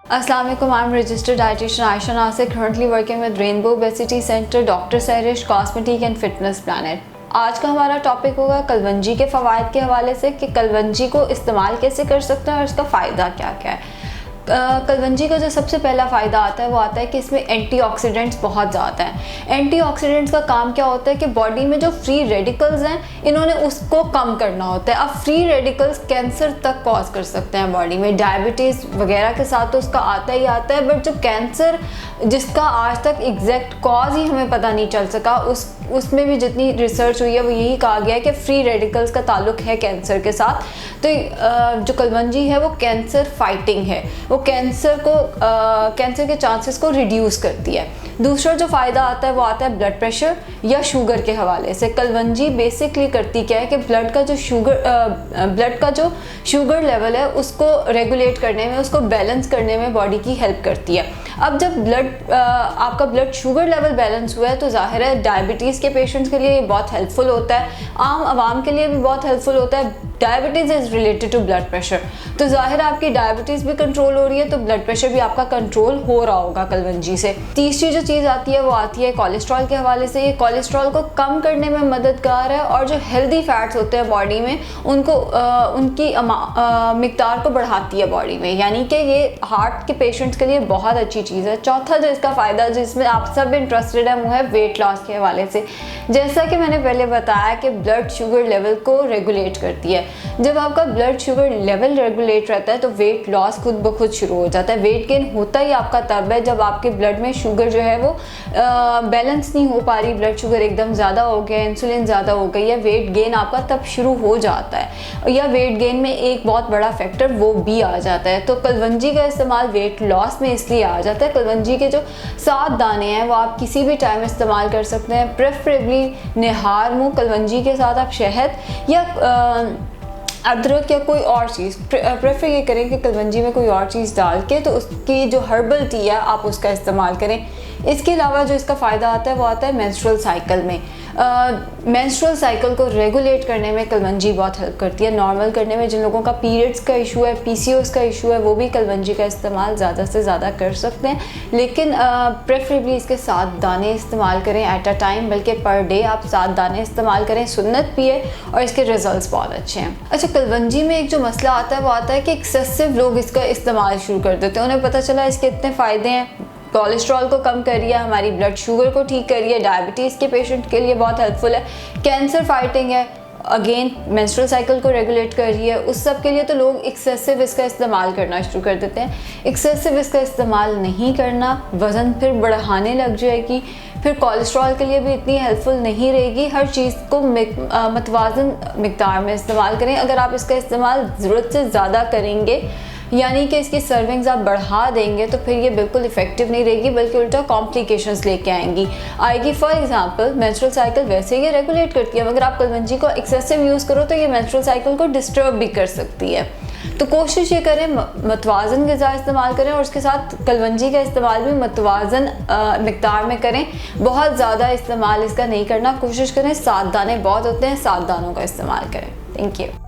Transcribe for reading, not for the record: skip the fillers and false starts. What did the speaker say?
अस्सलाम वालेकुम, I am registered dietitian Ayesha Nasir, currently working with Rainbow Obesity Center, doctor Sairish, cosmetic and fitness planet. आज का हमारा टॉपिक होगा कलवंजी के फ़वाइद के हवाले से कि कलवंजी को इस्तेमाल कैसे कर सकते हैं और इसका फ़ायदा क्या क्या है। कलवंजी का जो सबसे पहला फ़ायदा आता है वो आता है कि इसमें एंटीऑक्सीडेंट्स बहुत ज़्यादा हैं। एंटीऑक्सीडेंट्स का काम क्या होता है कि बॉडी में जो फ्री रेडिकल्स हैं इन्होंने उसको कम करना होता है। अब फ्री रेडिकल्स कैंसर तक कॉज कर सकते हैं बॉडी में, डायबिटीज़ वगैरह के साथ तो उसका आता ही आता है। बट जो कैंसर जिसका आज तक एग्जैक्ट कॉज ही हमें पता नहीं चल सका, उसमें भी जितनी रिसर्च हुई है वो यही कहा गया है कि फ्री रेडिकल्स का ताल्लुक है कैंसर के साथ। तो जो कलवंजी है वो कैंसर फाइटिंग है, वो कैंसर के चांसेस को रिड्यूस करती है। दूसरा जो फ़ायदा आता है वो आता है ब्लड प्रेशर या शुगर के हवाले से। कलवंजी बेसिकली करती क्या है कि ब्लड का जो शुगर लेवल है उसको रेगुलेट करने में, उसको बैलेंस करने में बॉडी की हेल्प करती है। अब जब आपका ब्लड शुगर लेवल बैलेंस हुआ है तो जाहिर है डायबिटीज़ के पेशेंट्स के लिए ये बहुत हेल्पफुल होता है, आम आवाम के लिए भी बहुत हेल्पफुल होता है। Diabetes is related to blood pressure, तो जाहिर है आपकी डायबिटीज़ भी कंट्रोल हो रही है तो ब्लड प्रेशर भी आपका कंट्रोल हो रहा होगा कलवंजी से। तीसरी जो चीज़ आती है वो आती है कोलेस्ट्रॉल के हवाले से। ये कोलेस्ट्रॉल को कम करने में मददगार है और जो हेल्दी फैट्स होते हैं बॉडी में उनको उनकी मिकदार को बढ़ाती है बॉडी में, यानी कि ये हार्ट के पेशेंट्स के लिए बहुत अच्छी चीज़ है। चौथा जो इसका फ़ायदा जिसमें आप सब इंटरेस्टेड है वो है वेट लॉस के हवाले से। जैसा कि मैंने पहले बताया कि ब्लड शुगर लेवल को रेगुलेट करती है। जब आपका ब्लड शुगर लेवल रेगुलेट रहता है तो वेट लॉस खुद ब खुद शुरू हो जाता है। वेट गेन होता ही आपका तब है जब आपके ब्लड में शुगर जो है वो बैलेंस नहीं हो पा रही, ब्लड शुगर एकदम ज़्यादा हो गया, इंसुलिन ज़्यादा हो गई है, वेट गेन आपका तब शुरू हो जाता है। या वेट गेन में एक बहुत बड़ा फैक्टर वो भी आ जाता है। तो कलवंजी का इस्तेमाल वेट लॉस में इसलिए आ जाता है। कलवंजी के जो 7 दाने हैं वो आप किसी भी टाइम इस्तेमाल कर सकते हैं, प्रेफरेबली निहार मुँह कलवंजी के साथ आप शहद या अदरक या कोई और चीज़ प्रेफर ये करें कि कलवंजी में कोई और चीज़ डाल के तो उसकी जो हर्बल टी है आप उसका इस्तेमाल करें। इसके अलावा जो इसका फ़ायदा आता है वो आता है मेंस्ट्रुअल साइकिल में। मेंस्ट्रुअल साइकिल को रेगुलेट करने में कलवंजी बहुत हेल्प करती है। नॉर्मल करने में जिन लोगों का पीरियड्स का इशू है, पीसीओएस का इशू है, वो भी कलवंजी का इस्तेमाल ज़्यादा से ज़्यादा कर सकते हैं, लेकिन प्रेफरेबली इसके 7 दाने इस्तेमाल करें एट अ टाइम, बल्कि पर डे आप 7 दाने इस्तेमाल करें, सुन्नत पिए और इसके रिजल्ट्स बहुत अच्छे हैं। अच्छा, कलवंजी में एक जो मसला आता है वो आता है कि एक्सेसिव लोग इसका इस्तेमाल शुरू कर देते हैं। उन्हें पता चला इसके इतने फ़ायदे हैं, कोलेस्ट्रॉल को कम कर रही है, हमारी ब्लड शुगर को ठीक कर रही है, डायबिटीज़ के पेशेंट के लिए बहुत हेल्पफुल है, कैंसर फाइटिंग है, अगेन मेंस्ट्रुअल साइकिल को रेगुलेट कर रही है, उस सब के लिए तो लोग एक्सेसिव इसका इस्तेमाल करना शुरू कर देते हैं। एक्सेसिव इसका इस्तेमाल नहीं करना, वज़न फिर बढ़ाने लग जाएगी, फिर कोलेस्ट्रॉल के लिए भी इतनी हेल्पफुल नहीं रहेगी। हर चीज़ को मतवाज़न मिकदार में इस्तेमाल करें। अगर आप इसका इस्तेमाल ज़रूरत से ज़्यादा करेंगे, यानी कि इसकी सर्विंग्स आप बढ़ा देंगे, तो फिर ये बिल्कुल इफेक्टिव नहीं रहेगी बल्कि उल्टा कॉम्प्लिकेशंस लेके आएगी। फॉर एग्जांपल मेंस्ट्रुअल साइकिल वैसे ये रेगुलेट करती है, मगर आप कलवंजी को एक्सेसिव यूज़ करो तो ये मेंस्ट्रुअल साइकिल को डिस्टर्ब भी कर सकती है। तो कोशिश ये करें मतवाज़न ग़िज़ा इस्तेमाल करें और उसके साथ कलवंजी का इस्तेमाल भी मतवाज़न मिकदार में करें। बहुत ज़्यादा इस्तेमाल इसका नहीं करना, कोशिश करें 7 दाने बहुत होते हैं, 7 दानों का इस्तेमाल करें। Thank you.